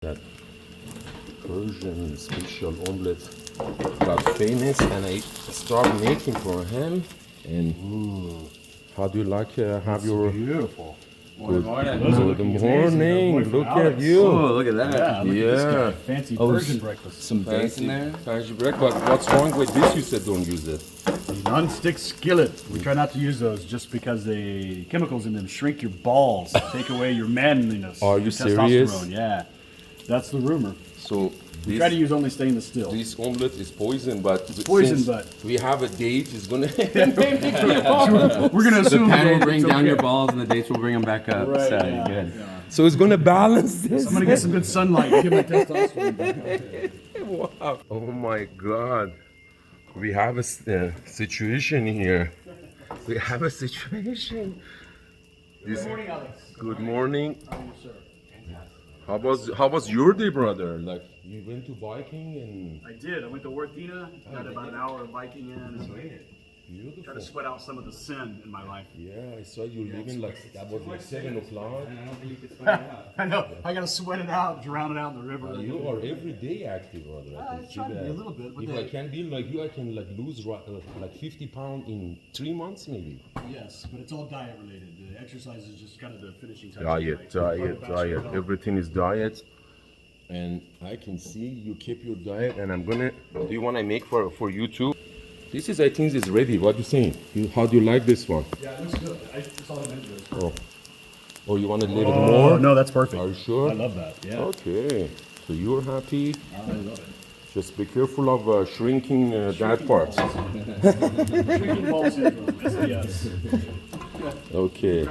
That Persian special omelet got famous, and I started making for him. And how do you like have your Beautiful. good, Good morning? Look at you. Oh, look at that. Yeah, look at this Yeah. guy. Fancy Persian breakfast. Some bacon there. Fancy breakfast. What's wrong with this? You said don't use it. The non-stick skillet. We try not to use those just because the chemicals in them shrink your balls, take away your manliness. Are you your serious? testosterone. Yeah, that's the rumor. So We try to use only stainless steel. this omelet is poison, but poison, since but- we have a date, it's gonna. We're gonna The assume pen will that bring it's down your okay. balls, and the dates will bring them back up. Right, So yeah, good. yeah. So it's gonna balance this. I'm gonna get some good sunlight. Get my testosterone back. Wow. Oh my God. We have a situation here. We have a situation. Good morning, Alex. Good morning. How are you, sir? How was your day, brother? Like you went to biking and I did. I went to Orthina. Got about an hour of biking in. Try to beautiful. sweat out some of the sin in my life. Yeah, I saw you leaving like that was like 7 o'clock. I know. I gotta sweat it out, drown it out in the river. You are every day active, brother. I can see try to be that. a little bit, but If I can be like you, I can like lose like 50 pounds in 3 months, maybe. Yes, but it's all diet related. The exercise is just kind of the finishing touch. Diet. Everything is diet. And I can see you keep your diet, and I'm gonna. Do you want to make for you too? This is, I think, is ready. What do you think? How do you like this one? Yeah, it looks good. That's all I meant to do. Oh, or you want a little Oh, more? no, that's perfect. Are you sure? I love that. Yeah. Okay. So you're happy. I love it. Just be careful of shrinking that part. Shrinking ball syndrome. Yes. Okay.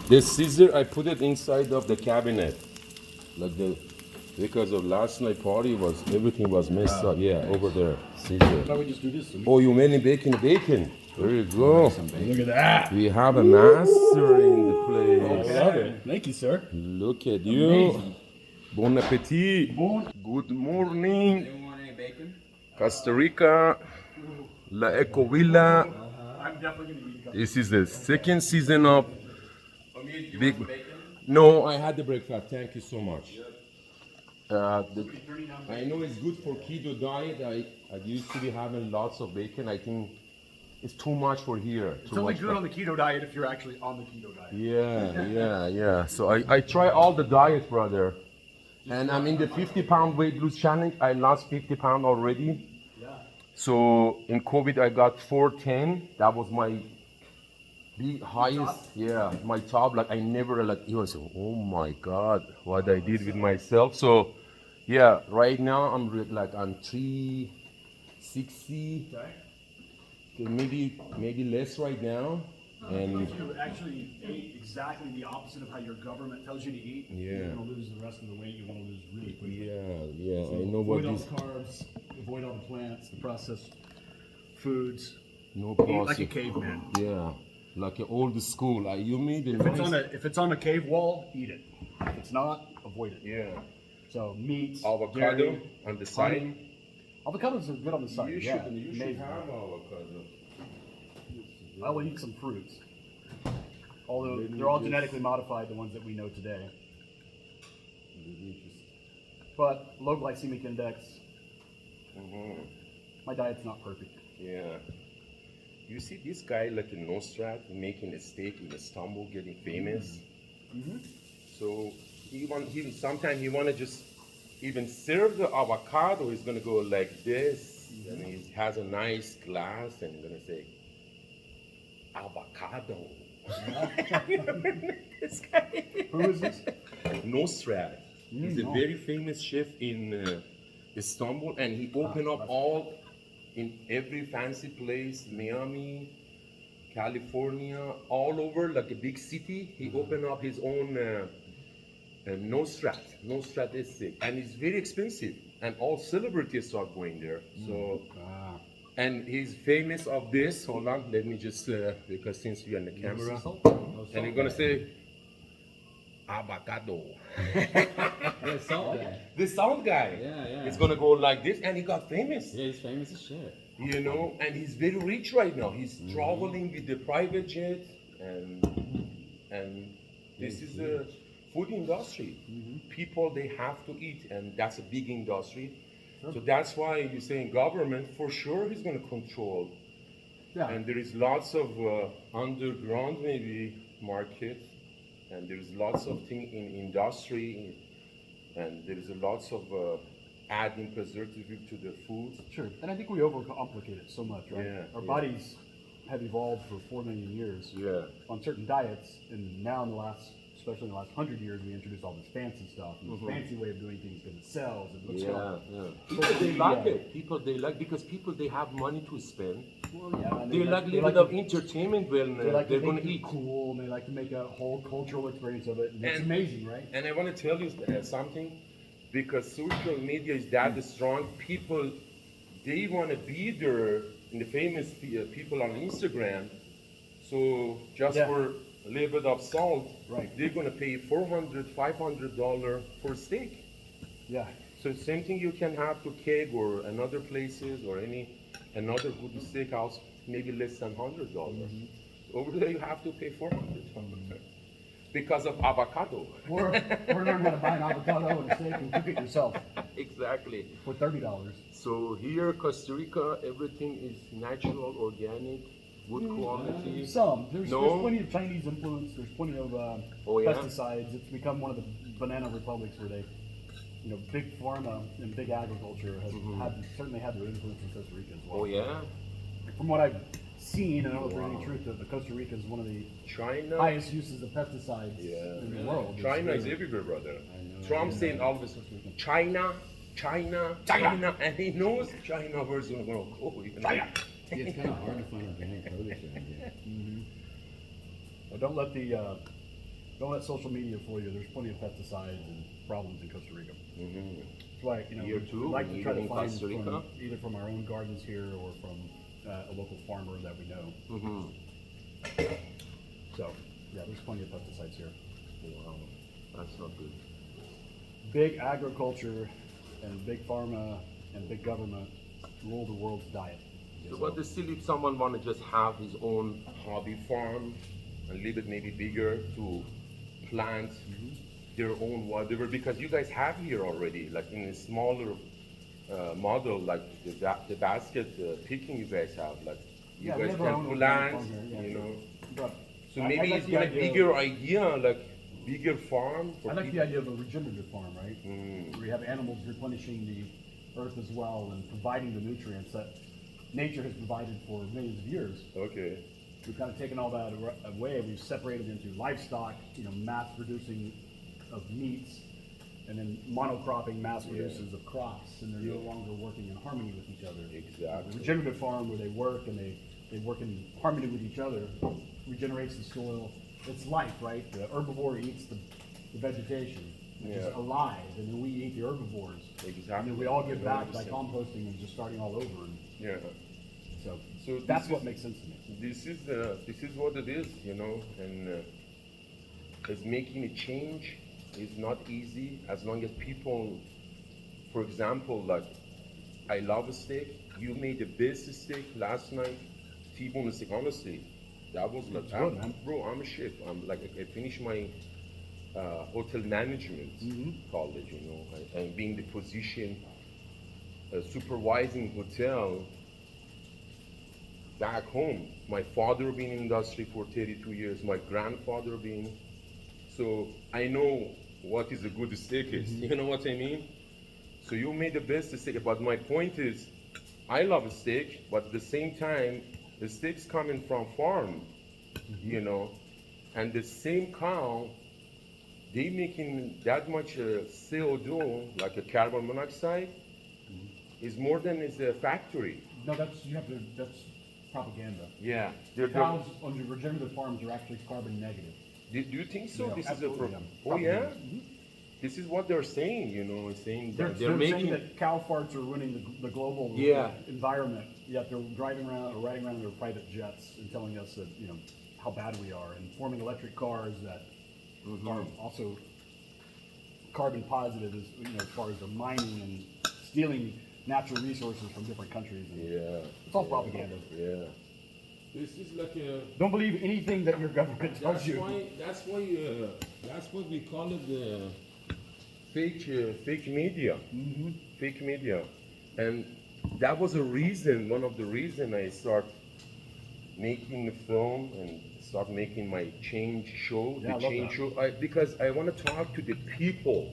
The scissor, I put it inside of the cabinet, because of last night party everything was messed up. Yeah, over there, scissor. Why don't we just do this? Oh, you made bacon. There you go. Look at that. We have a master in the place. Love it. Thank you, sir. Look at you. Amazing. Bon appetit. Bon. Good morning. Anyone want any bacon? Costa Rica. La Ecovilla. I'm definitely gonna eat. This is the second season of You Big. want bacon? No, I had the breakfast. Thank you so much. I know it's good for keto diet. I used to be having lots of bacon. I think it's too much for here. It's only good on the keto diet if you're actually on the keto diet. Yeah. So I try all the diet, brother. And I'm in the 50-pound weight lose challenge. I lost 50 pounds already. Yeah. So in COVID, I got 410. That was my highest, my top. Like I never it was, oh my God, what I did with myself. So yeah, right now I'm like on 360, Okay. maybe less right now. And If you actually ate exactly the opposite of how your government tells you to eat, Yeah. you're gonna lose the rest of the weight. You're gonna lose really quickly. yeah, I know what Avoid all this the carbs. Avoid all the plants, the processed foods. no Eat like a process. caveman. Yeah, like an old school. You made it If it's on a cave wall, eat it. If it's not, avoid it. yeah. So meat, Avocado dairy, on the side. honey. Avocados are good on the side. You yeah, should amazing. have avocado. I will eat some fruits. Although they're all genetically modified, the ones that we know today. But low glycemic index. My diet's not perfect. Yeah. You see this guy like in Nostrat making a steak in Istanbul, getting famous. So sometimes he wanna just even serve the avocado. He's gonna go like this, and he has a nice glass, and he's gonna say, avocado. This guy. Who is this? Nostrat. He's a no. very famous chef in Istanbul, and he opened up all in every fancy place, Miami, California, all over, like a big city. He opened up his own Nostrat is sick, and it's very expensive, and all celebrities start going there. So, and he's famous of this. Hold on, let me just because since we're on the camera, and he's gonna say avocado. Yeah, salt guy. The sound guy. Yeah. He's gonna go like this, and he got famous. Yeah, he's famous as shit. You know, and he's very rich right now. He's traveling with the private jet, and and this is the food industry. People, they have to eat, and that's a big industry. So that's why you're saying government, for sure, is going to control. Yeah. And there is lots of underground maybe market, and there's lots of thing in industry, and there's lots of adding preservative to the food. Sure. And I think we overcomplicate it so much, right? Yeah, Our yeah. bodies have evolved for 4 million years Yeah. on certain diets, and now in the last, especially in the last 100 years, we introduced all this fancy stuff, and this fancy way of doing things because it sells and looks good. People, they like it. People, they like, because people, they have money to spend. Well, yeah, and They like a they little bit of to- entertainment when They like they're to going think to they're eat. cool, and they like to make a whole cultural experience of it. And it's And- amazing, right? And I want to tell you something, because social media is that strong. People, they want to be there in the famous people on Instagram. So just Yeah. for a little bit of salt, Right. they're going to pay $400, $500 for a steak. Yeah. So same thing you can have to Keg or another places or another good steakhouse, maybe less than $100. Over there you have to pay $400 because of avocado. Or learn how to buy an avocado and a steak and cook it yourself Exactly. for $30. So here, Costa Rica, everything is natural, organic, good quality. There's No. plenty of Chinese influence. There's plenty of Oh, yeah? pesticides. It's become one of the banana republics where they, big pharma and big agriculture has certainly had their influence in Costa Rica as well. Oh yeah, From what I've seen, and I don't know if there's any truth to it, but Costa Rica is one of the China. highest uses of pesticides Yeah. in the world. China is really- everywhere, brother. know, Trump yeah. saying all this, China, and he knows China where's going to go. Yeah, it's kind of hard to find organic produce around here. Well, don't let social media fool you. There's plenty of pesticides and problems in Costa Rica. That's why Here too, we like to try to in find Costa Rica. either from our own gardens here or from a local farmer that we know. So yeah, there's plenty of pesticides here. Wow, that's not good. Big agriculture and big pharma and big government rule the world's diet. So, but still, if someone want to just have his own hobby farm and leave it maybe bigger to plant their own whatever, because you guys have here already, like in a smaller model, like the basket picking you guys have, like you Yeah, we guys have our own can organic plant, farm here, yeah. you know. But So I maybe like it's the got a idea of- bigger idea, like bigger farm for I like the people. idea of a regenerative farm, right? Where you have animals replenishing the earth as well and providing the nutrients that nature has provided for millions of years. Okay. We've kind of taken all that away. We've separated into livestock, mass producing of meats, and then monocropping mass produces of crops, and they're no longer working in harmony with each other. Exactly. The regenerative farm where they work and they work in harmony with each other regenerates the soil. It's life, right? The herbivore eats the vegetation, which is Yeah. alive, and then we eat the herbivores. Exactly. And then we all give back by 100%. composting and just starting all over. And Yeah. so So that's this what is- makes sense to me. This is what it is, and it's making a change is not easy as long as people, for example, like I love a steak. You made the best steak last night, T-bone steak. Honestly, that was like, It's good, man. bro. I'm a chef. I'm like I finished my hotel management college, and being the position supervising hotel. Back home, my father been in industry for 32 years, my grandfather been, so I know what is a good steak is, you know what I mean? So you made the best steak, but my point is, I love a steak, but at the same time, the steak's coming from farm, and the same cow, they making that much CO2, like a carbon monoxide, is more than is a factory. No, that's propaganda. Yeah. Cows on the regenerative farms are actually carbon negative. Do you think so? Yeah, This is a absolutely, yeah. oh yeah. Propaganda. This is what they're saying. Saying They're that they're making. saying that cow farts are ruining the global Yeah. environment. Yet they're driving around or riding around in their private jets and telling us that how bad we are, and forming electric cars that are also carbon positive as far as the mining and stealing natural resources from different countries. And Yeah. it's all propaganda. Yeah. This is like a. Don't believe anything that your government tells That's you. why. That's what we call it the fake media. Fake media, and that was a reason. One of the reason I start making the film and start making my change show. Yeah, I The love change that. show. Because I want to talk to the people.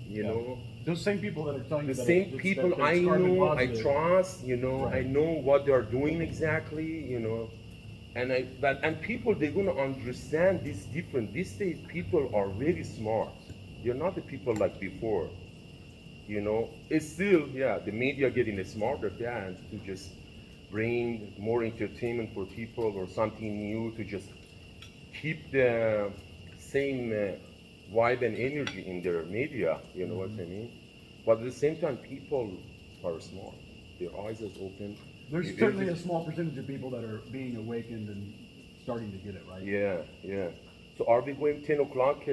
You know. Those same people that are telling The you that same it's- people that I it's carbon know, I positive. trust, you know, I Right. know what they're doing exactly, you know. And people they're gonna understand this different. These days people are very smart. They're not the people like before. You know, it's still, yeah, the media getting smarter, yeah, and to just bring more entertainment for people or something new to just keep the same vibe and energy in their media, you know what I mean? But at the same time, people are smart. Their eyes are open. There's If certainly a everything- small percentage of people that are being awakened and starting to get it, right? Yeah, yeah. So are we going 10 o'clock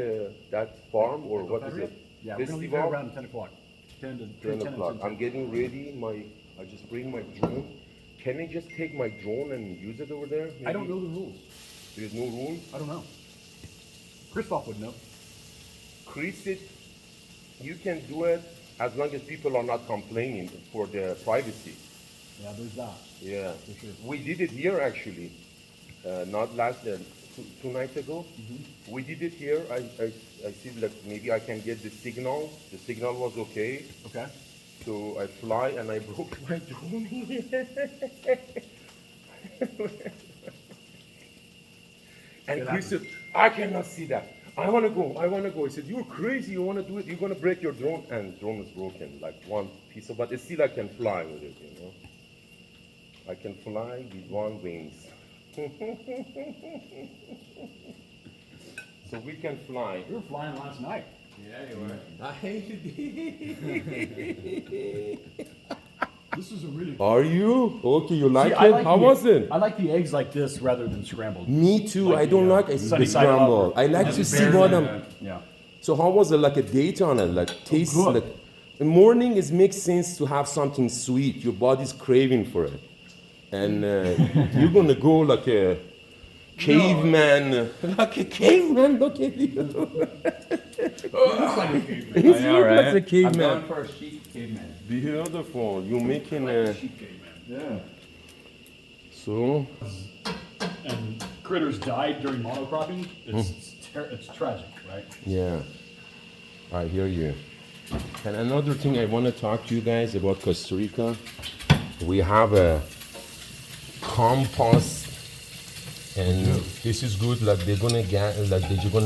that farm or what is it? Yeah, we're gonna leave there Festival? around 10 o'clock. 10 to 10 and o'clock. 10. I'm getting ready. I just bring my drone. Can I just take my drone and use it over there? I don't maybe? know the rules. There's no rules. I don't know. Christoph would know. Chris, you can do it as long as people are not complaining for the privacy. Yeah, there's that. Yeah, For sure. we did it here actually. Not last two nights ago. Mm-hmm. We did it here. I see like maybe I can get the signal. The signal was okay, Okay. so I fly and I broke my drone. And It Chris said, "I cannot see that. I want to go. I want to go." He said, "You're crazy. You want to do it? You're gonna break your drone." And drone is broken, like one piece of, but still I can fly with it. You know, I can fly with one wings. So we can fly. We were flying last night. Yeah, you were. This is a really Are you? Okay, you like See, I it? like How the- was it? I like the eggs like this rather than scrambled. Me too. Like I don't the, like sunny the side up. scramble. I like to see what I'm. Yeah. So how was it? Like a date on it? Like taste good. like. In morning, it makes sense to have something sweet. Your body's craving for it, and you're gonna go like a caveman. Like a caveman. Look at you. I You know, look right? like a I'm caveman. going for a sheep caveman. Beautiful. You're making a. Yeah. So. And critters died during monocropping. It's tragic, right? Yeah, I hear you. And another thing I want to talk to you guys about Costa Rica. We have a compost, and this is good. Like they're gonna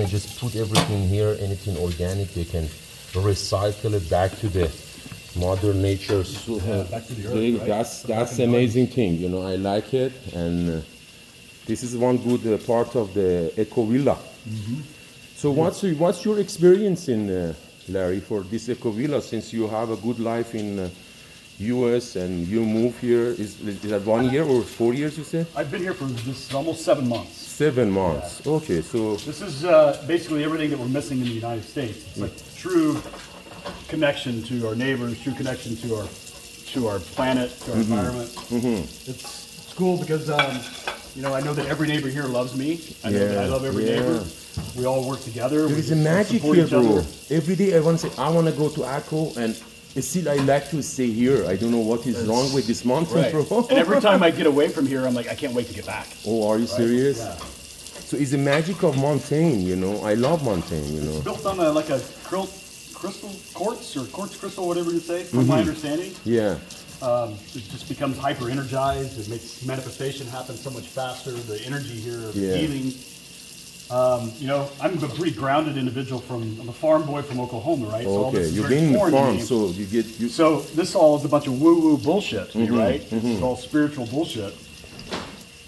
just put everything here, anything organic. They can recycle it back to the Mother Nature. So, back to the earth, right? That's amazing thing. You know, I like it, and this is one good part of the Eco Villa. So what's your experience in Larry for this Eco Villa? Since you have a good life in U.S. and you move here, is that 1 year or 4 years? You said I've been here for this almost 7 months. 7 months. Okay, so This is basically everything that we're missing in the United States. It's like true connection to our neighbors, true connection to our planet, to our environment. It's cool because I know that every neighbor here loves me. I know that I love every neighbor. We all work together. there we is a just magic support here, each other. bro. Every day I want to say I want to go to Akko, and still I like to stay here. I don't know what is wrong with this mountain, Right. bro. And every time I get away from here, I'm like, I can't wait to get back. Oh, are you serious? Yeah. So it's the magic of mountain, you know. I love mountain, you know. Built on like a crystal quartz or quartz crystal, whatever you say, from my understanding. Yeah. It just becomes hyper energized. It makes manifestation happen so much faster. The energy here of Yeah. healing. I'm a pretty grounded individual. I'm a farm boy from Oklahoma, right? So all Okay, this is you've very been in the foreign to farm, me. so you get you. So this all is a bunch of woo-woo bullshit to me, right? It's all spiritual bullshit.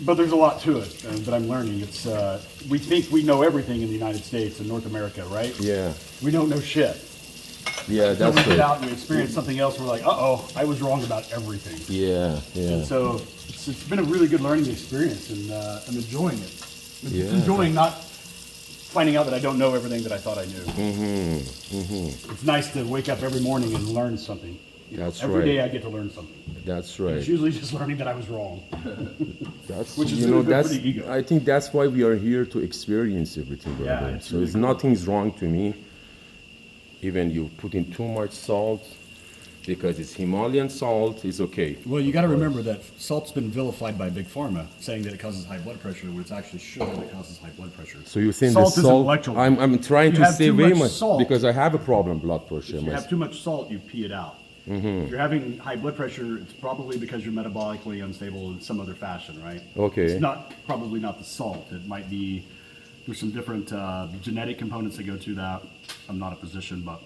But there's a lot to it that I'm learning. It's we think we know everything in the United States and North America, right? Yeah, We don't know shit. yeah, Until that's we get it. out and we experience something else, we're like, uh-oh, I was wrong about everything. Yeah, yeah. And so it's been a really good learning experience, and I'm enjoying it. I'm Yeah. enjoying not finding out that I don't know everything that I thought I knew. It's nice to wake up every morning and learn something. That's every right. day I get to learn something. That's It's right. usually just learning that I was wrong. That's which is you really know good for that's the ego. I think that's why we are here to experience everything, Yeah, brother. it's So really it's cool. nothing's wrong to me. Even you put in too much salt because it's Himalayan salt, it's okay. Well, you got to remember that salt's been vilified by Big Pharma, saying that it causes high blood pressure, when it's actually sugar that causes high blood pressure. So you're saying Salt the is an salt? electrolyte. I'm trying If to you have stay too away much much salt- because I have a problem blood pressure. If you have too much salt, you pee it out. If you're having high blood pressure, it's probably because you're metabolically unstable in some other fashion, right? Okay. It's probably not the salt. It might be, there's some different genetic components that go to that. I'm not a physician, but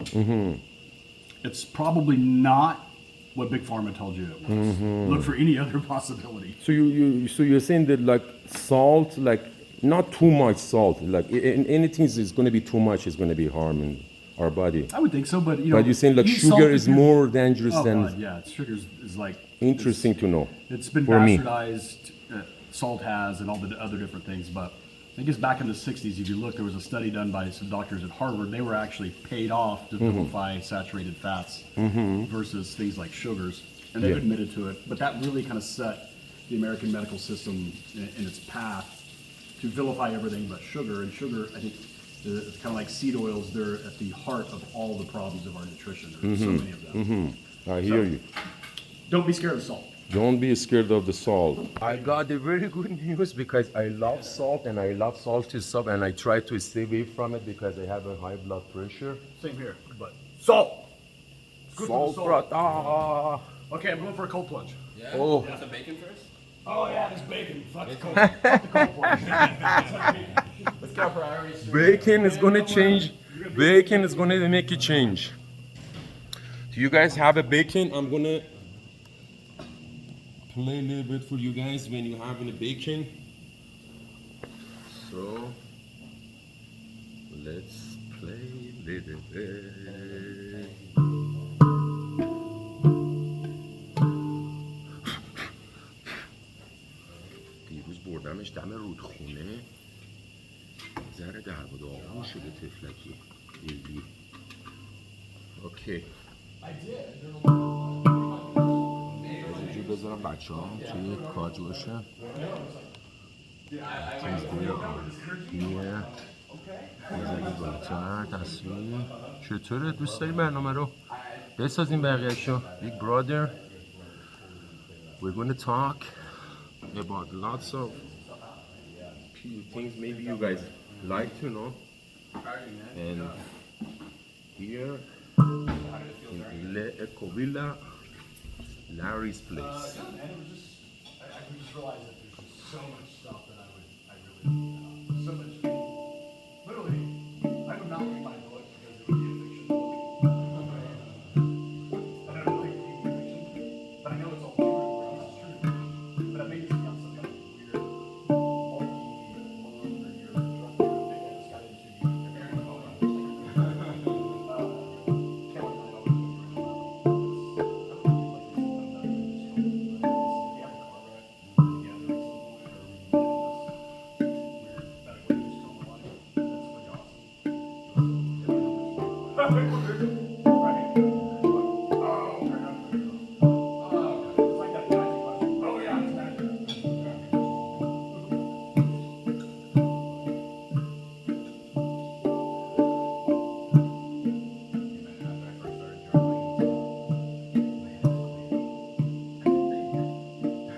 it's probably not what Big Pharma told you it was. Look for any other possibility. So you're saying that like salt, like not too much salt, like anything is going to be too much is going to be harming our body. I would think so, but you know. But you're saying like eat salt sugar if is you- more dangerous Oh than God, yeah, sugar is like interesting to know. It's been for me. bastardized. Salt has, and all the other different things. But I guess back in the '60s, if you look, there was a study done by some doctors at Harvard. They were actually paid off to vilify saturated fats versus things like sugars, and they've Yeah. admitted to it. But that really kind of set the American medical system in its path to vilify everything but sugar. And sugar, I think, it's kind of like seed oils. They're at the heart of all the problems of our nutrition. There's so many of them. I hear you. Don't be scared of salt. Don't be scared of the salt. I got the very good news because I love salt and I love salty stuff and I try to stay away from it because I have a high blood pressure. Same here, but Salt! good for the Salt, soul. bro. Ah. Okay, I'm going for a cold plunge. Yeah? Oh. You want some bacon first? Oh yeah, there's bacon. Fuck the cold, fuck the cold plunge. Let's go for Irish. Bacon is gonna change. Bacon is gonna make a change. Do you guys have a bacon? I'm gonna play a little bit for you guys when you're having a bacon. So let's play a little bit. دیروز بردمش دم رودخونه ذره در و داغون شده تفلکی خیلی اوکی از اینجور بذارم بچه ها توی کاج باشه بذاریم بالاتر تصویر چطوره دوست داری برنامه رو بسازیم بقیه‌شو Big brother we're gonna talk about lots of things maybe you guys like to know and here in Le Ecovilla Larry's place And it was just, I just realized that there's just so much stuff that I really, so much, literally, I would not read my book because it would be a fiction book. And I don't like reading fiction, but I know it's all true, or it's true. But it made me feel some kind of weird, just got into comparing the moment.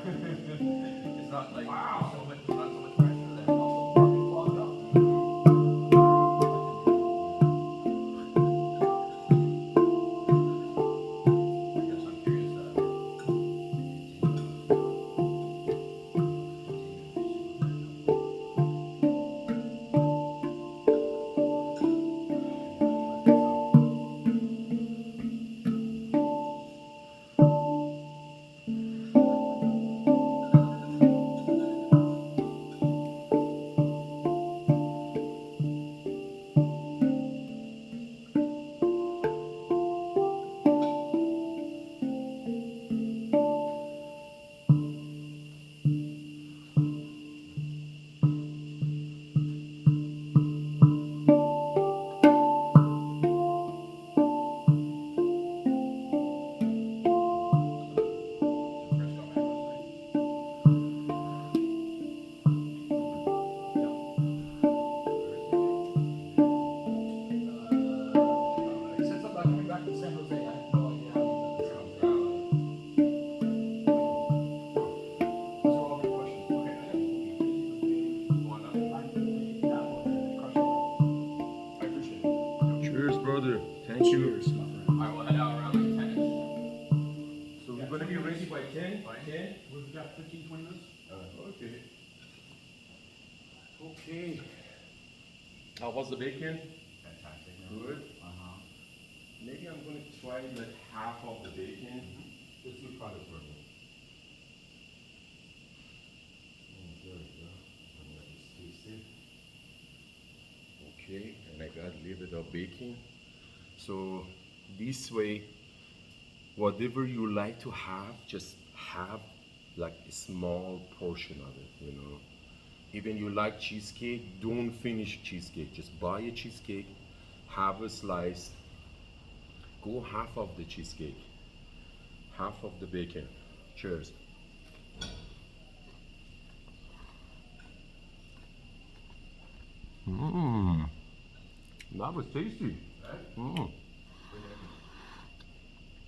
It's not like so much, not so much pressure that also Clogged up. brother. Thank you. Cheers, my friend. I will head out around like 10. So we're gonna be ready by 10? By 10? We've got 15, 20 minutes. Okay. Okay. How was the bacon? Fantastic. Good. Uh-huh. Maybe I'm gonna try like half of the bacon. This is probably for me. There we go. I'm gonna just taste it. Okay, and I got a little bit of bacon. So this way, whatever you like to have, just have like a small portion of it, you know. Even you like cheesecake, don't finish cheesecake. Just buy a cheesecake, have a slice, go half of the cheesecake, half of the bacon. Cheers. Mmm, that was tasty. Mmm.